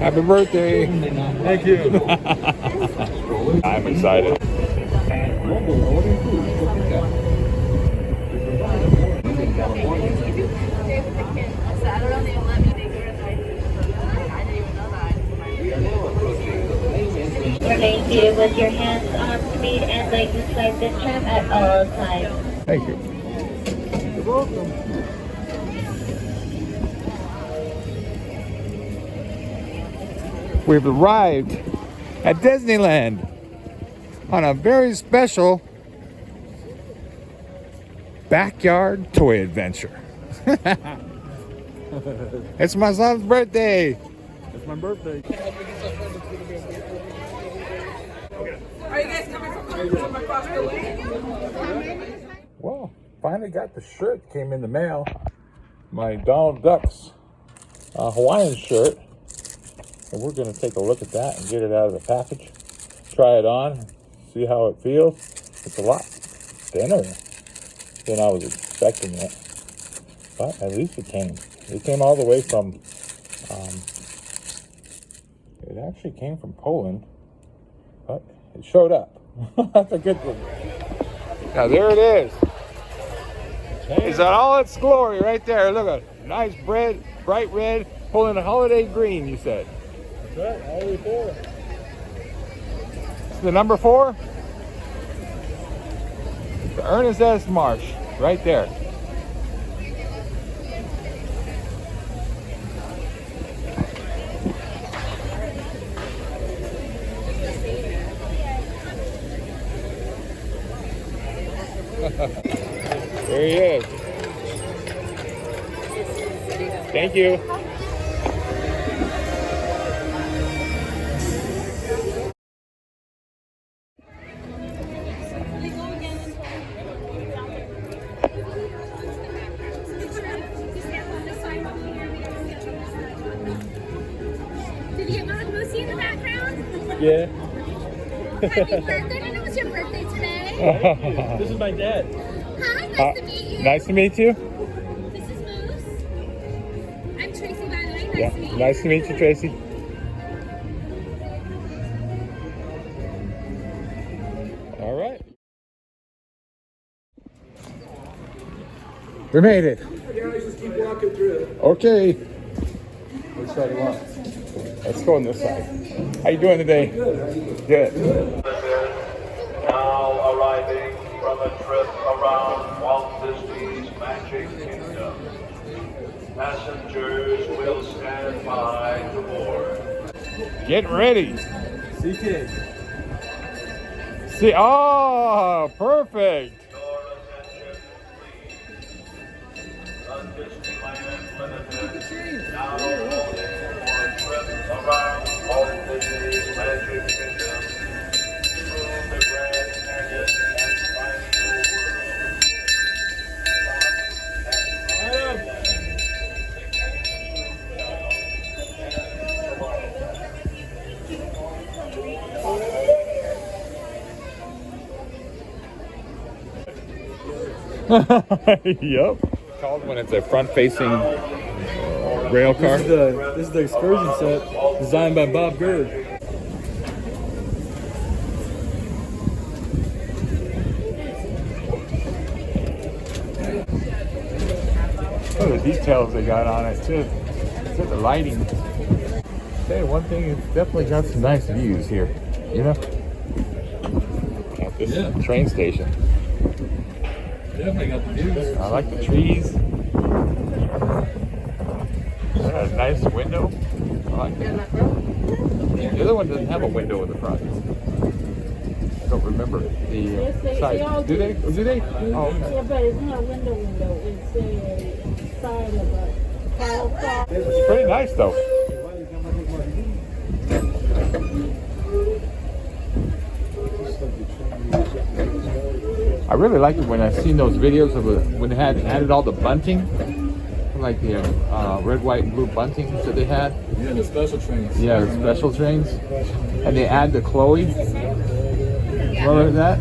Happy birthday. Thank you. I'm excited. Remain seated with your hands, arms, feet, and legs inside this tram at all times. Thank you. You're welcome. We've arrived at Disneyland on a very special backyard toy adventure. It's my son's birthday. It's my birthday. Are you guys coming from across the way? Well, finally got the shirt. Came in the mail. My Donald Duck's Hawaiian shirt. And we're going to take a look at that and get it out of the package. Try it on. See how it feels. It's a lot thinner than I was expecting it. But at least it came. It came all the way from... it actually came from Poland. But it showed up. That's a good thing. Now there it is. It's in all its glory right there. Look at it. Nice bright red, pulling a holiday green, you said. That's right, all the way forward. It's the number 4? The Ernest S. Marsh, right there. There he is. Thank you. Did you get Mama Lucy in the background? Yeah. Happy birthday! I know it's your birthday today. This is my dad. Hi, nice to meet you. Nice to meet you. This is Moose. I'm Tracy, by the way. Yeah, Nice to meet you. nice to meet you, Tracy. All right. We made it. Just keep walking through. Okay. Which side do you want? Let's go on this side. How you doing today? Good. Now arriving from a trip around Walt Disney's Magic Kingdom. Passengers will stand by to board. Getting ready. CK. See, oh, perfect. Your attention, please. The Disneyland Limited now loading for a trip around Walt Disney's Magic Kingdom through the Grand Canyon and Triangle World. Yep. Called when it's a front-facing rail car. This is the excursion set designed by Bob Gurd. Look at the details they got on it too. Look at the lighting. Hey, one thing, it's definitely got some nice views here. You know, at this train station. Definitely got the views. I like the trees. Got a nice window. I like that. The other one doesn't have a window in the front. I don't remember the side. Do they? Do they? Oh, okay. Yeah, but it's not a window. It's a side of a tile side. It's pretty nice though. I really like it when I've seen those videos of when they had added all the bunting, like the red, white, and blue bunting that they had. Yeah, the special trains. Yeah, the special trains, and they add the Chloe. Remember that?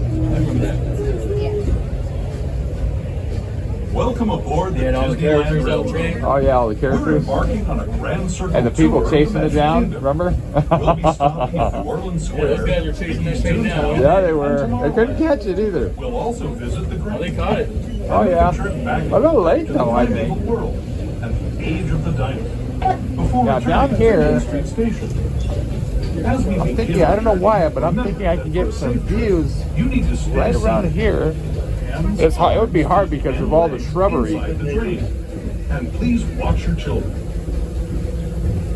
Welcome aboard the Yeah, and all the Disneyland characters on the Railroad. train. Oh yeah, all the We're characters. embarking on a grand circle And the people tour of chasing the it Magic down, Kingdom. remember? We'll be stopping at New Orleans Yeah, those Square. guys are chasing that thing down. Yeah, they were. They couldn't catch it either. We'll also visit the Oh, Grand they caught it. Oh yeah. A little late though, I The think. world and the age of the dinosaur. Before Now, returning down to here, Main Street Station. As we I'm begin thinking, I don't know why, our but I'm thinking I can get some views You need to stay right around seated. here. Hands It's hard. It would be hard because of all the shrubbery. inside the train. And please watch your children.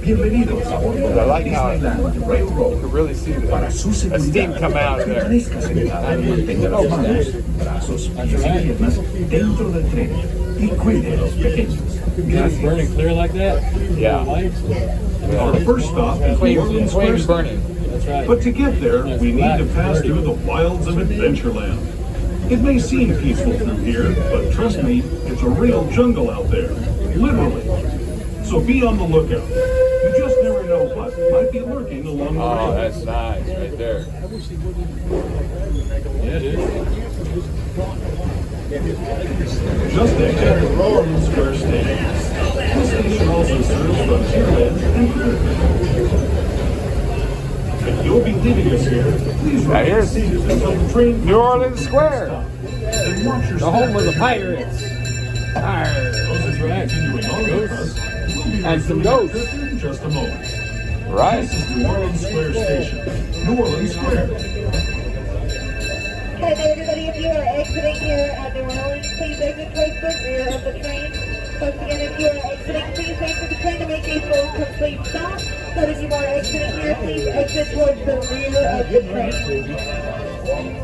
Bienvenidos a bordo I like how you Disneyland Railroad. can really see the Para su seguridad, steam come out of there. permanezca sentada y mantenga las manos, brazos, pies y piernas dentro del tren y cuide a los pequeños. It's burning clear like that. Yeah. Lights. Our first stop is New Orleans Square. Flames burning. That's right. But to get there, we need to pass through the wilds of Adventureland. It may seem peaceful through here, but trust me, it's a real jungle out there. Literally. So be on the lookout. You just never know what might be lurking along the Oh, way. that's nice right there. Yeah, it is. Just ahead of New Orleans Square Station. This station also serves Frontierland and Toontown. If you'll be leaving us here, please Now remain here's seated until the train New Orleans Square, and watch your the home of the step. pirates. Arr. Those are continuing on with us. We'll be And some resuming ghosts. our trip in just a moment. Right. This is New Orleans Square Station. New Orleans Square. Hi there, everybody. If you are exiting here at New Orleans, please exit towards the rear of the train. Once again, if you are exiting, please wait for the train to make a full, complete stop. So if you are exiting here, please exit towards the rear of the train.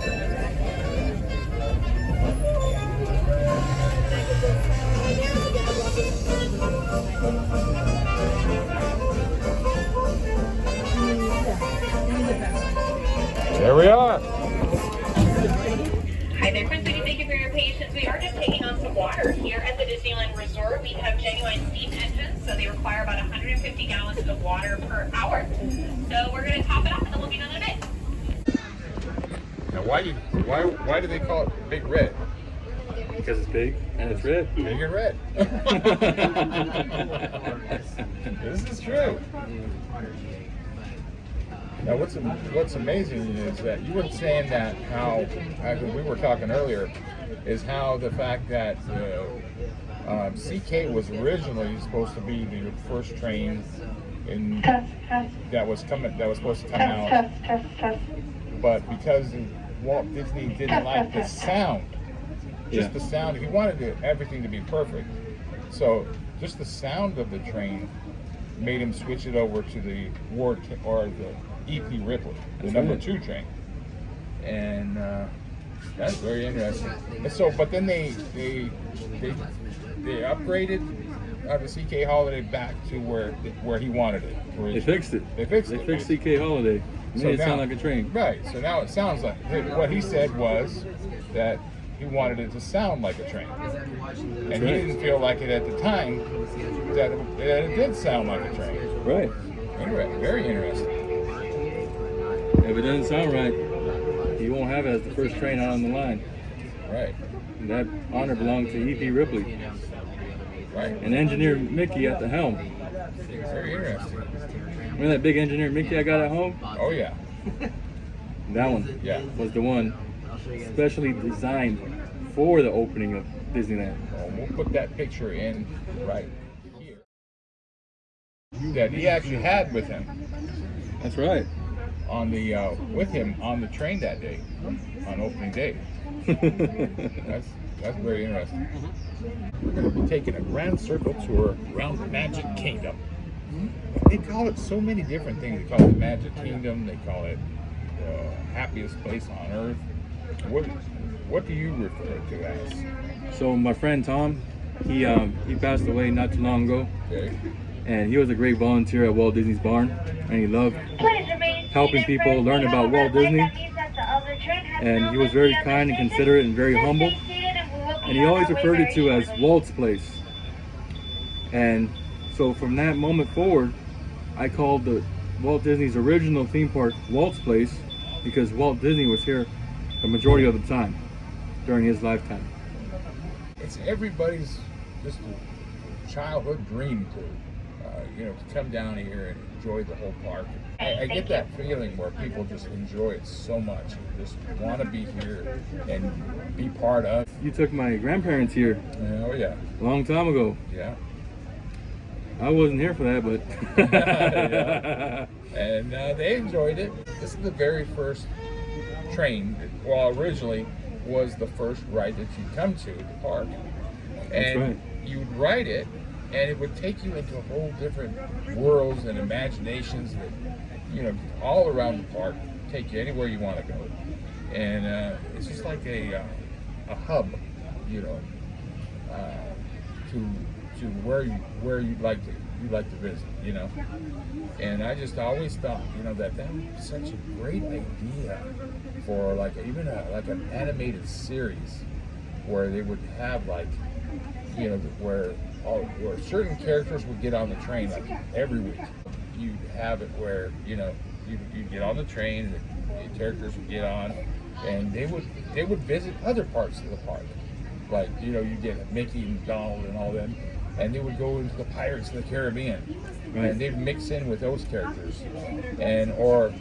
There we are. Hi there, Prince Lady. Thank you for your patience. We are just taking on some water here at the Disneyland Resort. We have genuine steam engines, so they require about 150 gallons of water per hour. So we're going to top it up, and then we'll be done in a bit. Now, why do they call it Big Red? Because it's big and it's red. Big and red. This is true. Now, what's amazing is that you were saying that how, as we were talking earlier, is how the fact that CK was originally supposed to be the first train that was supposed to come out, but because Walt Disney didn't like the sound, just the sound, he wanted everything to be perfect, so just the sound of the train made him switch it over to the the E.P. Ripley, the number 2 train, and that's very interesting. And so, but then they upgraded the CK Holiday back to where he wanted it. They fixed it. They fixed CK Holiday. Made it sound like a train. Right. So now it sounds like what he said was that he wanted it to sound like a train, and he didn't feel like it at the time that it did sound like a train. Right. Very interesting. If it doesn't sound right, you won't have it as the first train out on the line. Right. And that honor belonged to E.P. Ripley. Right. And engineer Mickey at the helm. Very interesting. Remember that big engineer Mickey I got at home? Oh yeah. That one was the one specially designed for the opening of Disneyland. We'll put that picture in right here that he actually had with him That's right. on the with him on the train that day, on opening day. That's very interesting. We're going to be taking a grand circle tour around the Magic Kingdom. They call it so many different things. They call it the Magic Kingdom. They call it the happiest place on earth. What do you refer to as? So my friend Tom, he passed away not too long ago, Okay. and he was a great volunteer at Walt Disney's Barn, and he loved helping people learn about Walt Disney. And he was very kind and considerate and very humble, and he always referred it to as Walt's Place. And so from that moment forward, I called the Walt Disney's original theme park Walt's Place, because Walt Disney was here the majority of the time during his lifetime. It's everybody's just a childhood dream to, to come down here and enjoy the whole park. I get that feeling where people just enjoy it so much, and just want to be here and be part of. You took my grandparents here. Oh yeah. A long time ago. Yeah. I wasn't here for that, but. Yeah. And they enjoyed it. This is the very first train. Well, originally was the first ride that you'd come to the park, and That's right. you'd ride it, and it would take you into a whole different worlds and imaginations that, all around the park, take you anywhere you want to go, and it's just like a hub, to where you'd like to visit, and I just always thought, that was such a great idea for like even like an animated series where they would have like, where certain characters would get on the train like every week. You'd have it where you'd get on the train, the characters would get on, and they would visit other parts of the park, like you get Mickey and Donald and all them, and they would go into the Pirates of the Caribbean, right. And they'd mix in with those characters, and or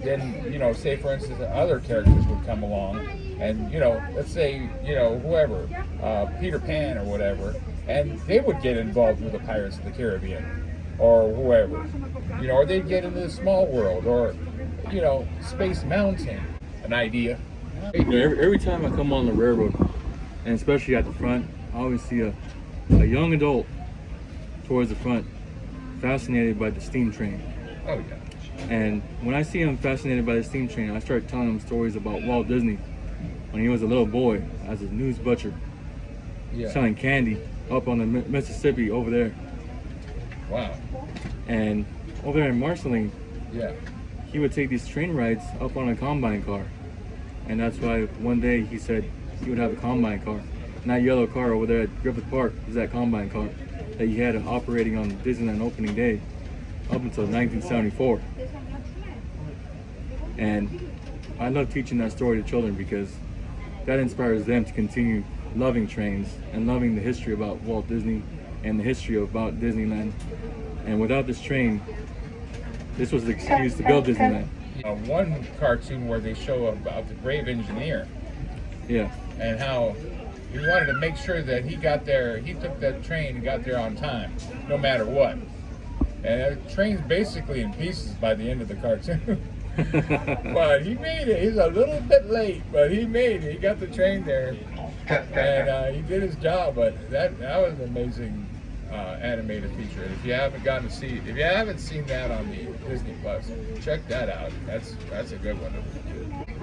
then say for instance other characters would come along, and let's say whoever, Peter Pan or whatever, and they would get involved with the Pirates of the Caribbean, or whoever, or they'd get into the Small World, or Space Mountain. An idea. Every time I come on the railroad, and especially at the front, I always see a young adult towards the front, fascinated by the steam train. Oh yeah. And when I see him fascinated by the steam train, I start telling him stories about Walt Disney when he was a little boy as a news butcher, selling candy up on the Mississippi over there. Wow. And over there in Marceline, he would take these train rides up on a combine car. And that's why one day he said he would have a combine car. And that yellow car over there at Griffith Park is that combine car that he had operating on Disneyland opening day up until 1974. And I love teaching that story to children because that inspires them to continue loving trains and loving the history about Walt Disney and the history about Disneyland. And without this train, this was the excuse to build Disneyland. One cartoon where they show about the brave engineer. Yeah. And how he wanted to make sure that he got there, he took that train and got there on time, no matter what. And the train's basically in pieces by the end of the cartoon. But he made it. He's a little bit late, but he made it. He got the train there, and he did his job. But that was an amazing animated feature. And if you haven't gotten to see, if you haven't seen that on the Disney Plus, check that out. That's a good one.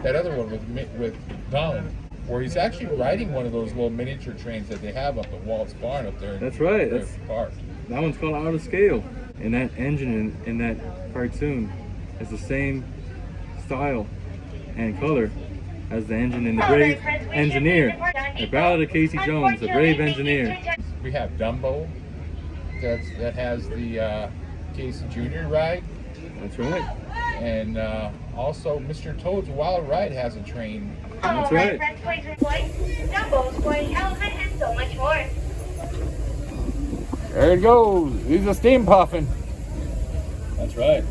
That other one with Donald, where he's actually riding one of those little miniature trains that they have up at Walt's Barn up there. That's right. That's park. That one's called Out of Scale. And that engine in that cartoon is the same style and color as the engine in The Brave Engineer. The Ballad of Casey Jones, The Brave Engineer. We have Dumbo that has the Casey Jr. ride. That's right. And also Mr. Toad's Wild Ride has a train. That's right. Dumbo's Boy Elephant, and so much more. There it goes. He's a steam puffing. That's right.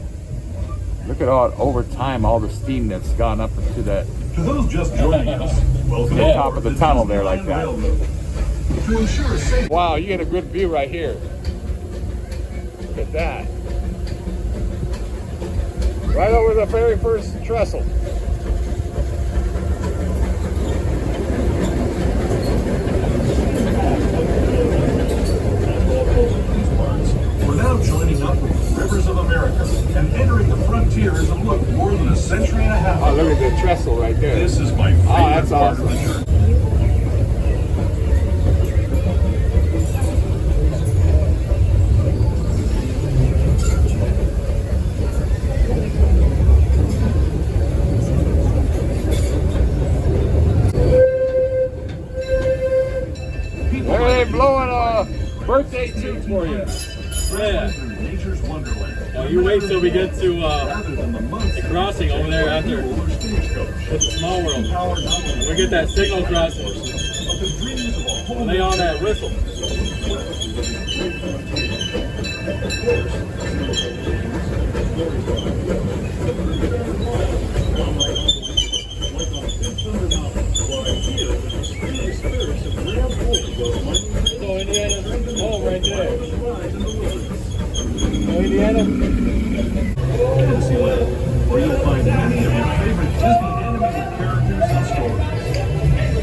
Look at over time, all the steam that's gone up into that. To those just joining us, welcome the top of the tunnel there like that. To ensure safety. Wow, you get a good view right here. Look at that. Right over the very first trestle. We're now joining up with the Rivers of America and entering the frontiers of look more than a century and a half. Oh, look at the trestle right there. This is my favorite that's part awesome. of the journey. They're blowing a birthday tune for you. Yeah. Nature's wonderland. Oh, you wait till we get to Rather than the months the crossing over there after stagecoach. it's a Small World. Power not only We get that signal crossing. but the dreams of a Lay on that whistle. So Indiana, home right there. Indiana. Disneyland, where you'll find many of your favorite Disney animated characters and stories.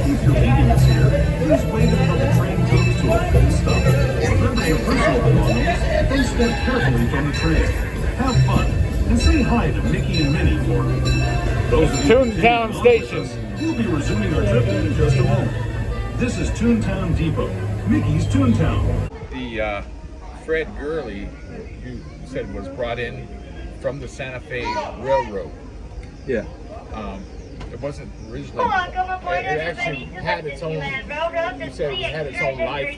If you're leaving us here, please wait until the train comes to a full stop. Remember your personal belongings and step carefully from the train. Have fun and say hi to Mickey and Minnie for me. Those of you Toontown Station. We'll be resuming our trip in just a moment. This is Toontown Depot, Mickey's Toontown. The Fred Gurley, you said, was brought in from the Santa Fe Railroad. Yeah. It wasn't originally. It actually had its own. You said it had its own life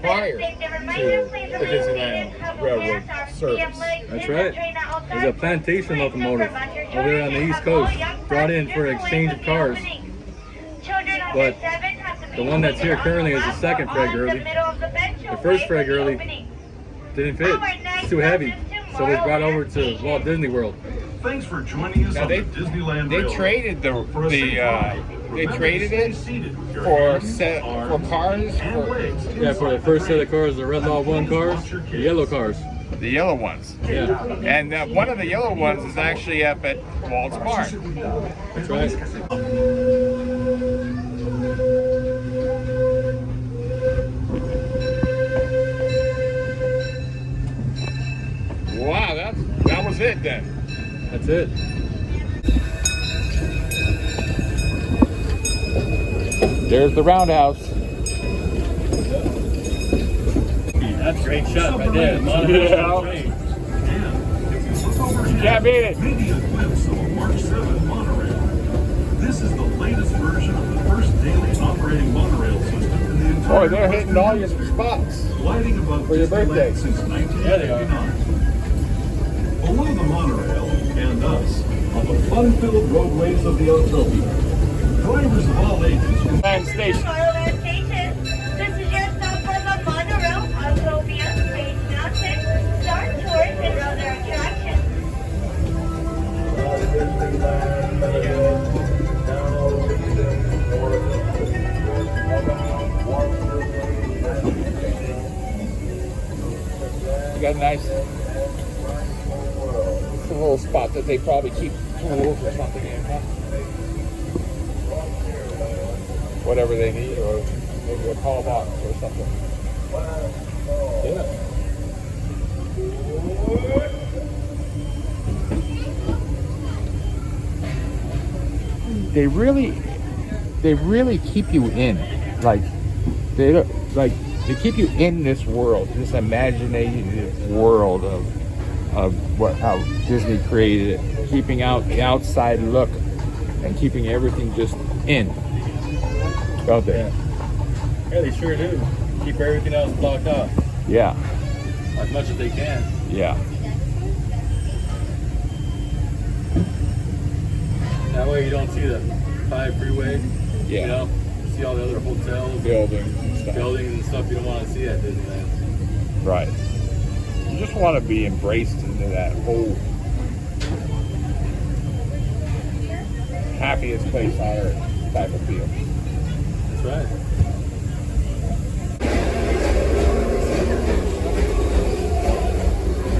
prior to the Disneyland Railroad service. That's right. There's a plantation locomotive over there on the East Coast, brought in for exchange of cars. But the one that's here currently is the second Fred Gurley. The first Fred Gurley didn't fit. It's too heavy. So it was brought over to Walt Disney World. Thanks for joining us on the Disneyland They Railroad. traded it for cars. Yeah, for the first set of cars, the Red Law 1 cars, the yellow cars. The yellow ones. Yeah. And one of the yellow ones is actually up at Walt's Barn. That's right. Wow, that was it then. That's it. There's the roundhouse. That's a great shot right there. Can't beat it. Maybe a glimpse of a March 7 monorail. This is the latest version of the first daily operating monorail system in the entire Boy, they're hitting all your spots gliding above for your birthday. Disneyland since 1989. Below the monorail and us on the fun-filled roadways of the Autopia. Drivers of all ages who Land station. This is your stop for the monorail, Autopia, Space Mountain, Star Tours, and other attractions. You got a nice little spot that they probably keep tools or something in, huh? Whatever they need, or maybe a call box or something. Yeah. They really keep you in. They keep you in this world, this imaginative world of how Disney created it, keeping out the outside look and keeping everything just in. Don't they? Yeah, they sure do. Keep everything else blocked off Yeah. as much as they can. Yeah. That way you don't see the 5 freeway. Yeah. You know, you see all the other hotels, Buildings and stuff. buildings and stuff you don't want to see at Disneyland. Right. You just want to be embraced into that whole happiest place on earth type of feel. That's right.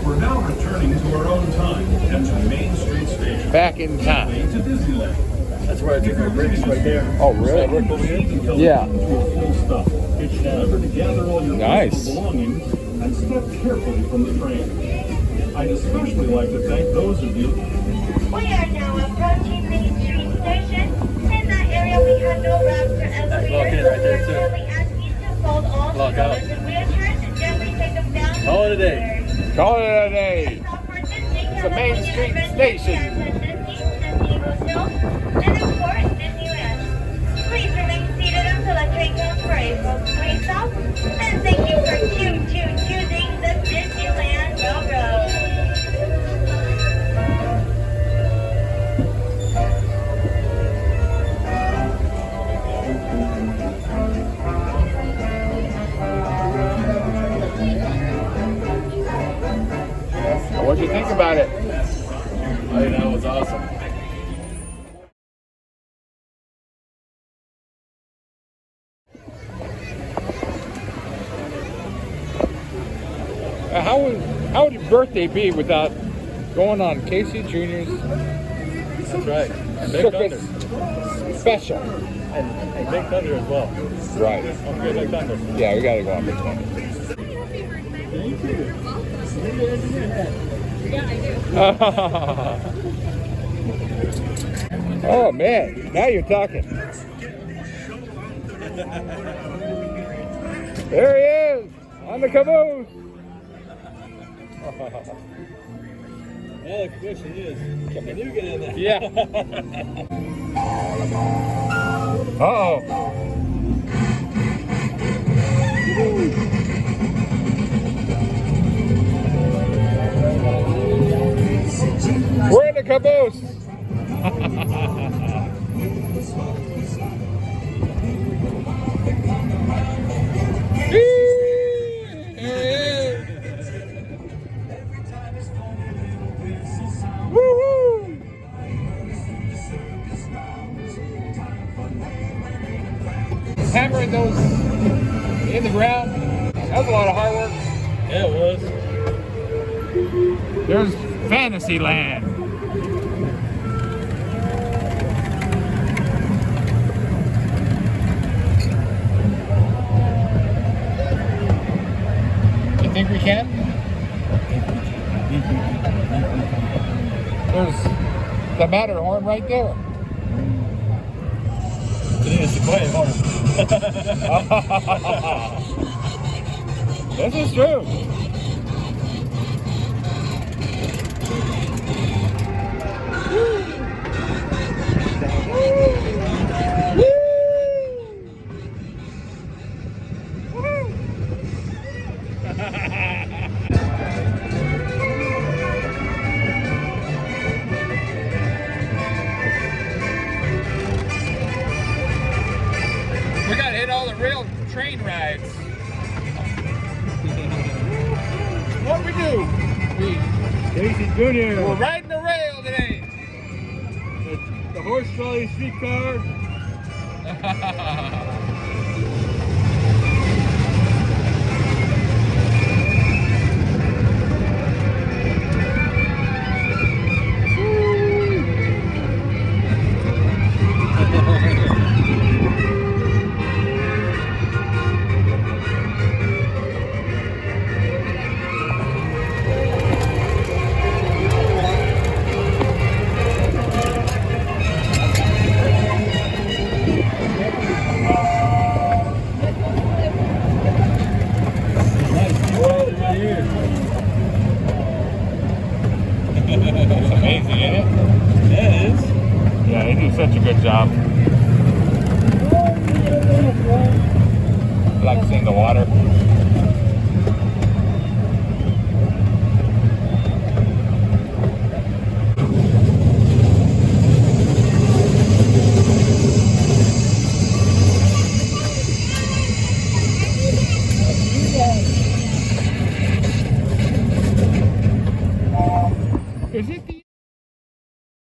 We're now returning to our own time and to Main Street Station. Back in time. Way to Disneyland. That's where I took my breaks right there. Oh, really? Yeah. Remember to gather all your Nice. personal belongings and step carefully from the train. I'd especially like to thank those of you. We are now approaching Main Street Station. In that area, we have no ramps or Lock elevators. in right there, We too. are merely asking you to fold all Lock out. strollers and wheelchairs and gently take them down. Call it a day. Call it a day. Stop for Disney, It's a Main Street station. and of course, Disneyland. Please remain seated until the train comes for a full train stop. And thank you for choosing the Disneyland Railroad. What'd you think about it? I think that was awesome. How would your birthday be without going on Casey Jr.'s That's right. And Big Thunder. special? And Big Thunder as well. Right. Don't forget Big Thunder. Yeah, we gotta go on Big Thunder. Yeah, I do. Oh man, now you're talking. There he is on the caboose. Well, the question is, can you get in there? Yeah. Uh-oh. We're in the caboose. Hammering those in the ground. That was a lot of hard work. Yeah, it was. There's Fantasyland. You think we can? There's the Matterhorn right there. It's the quiet horn. This is true. We gotta hit all the rail train rides. What we do? Casey Jr. We're riding the rail today. The horse trolley streetcar.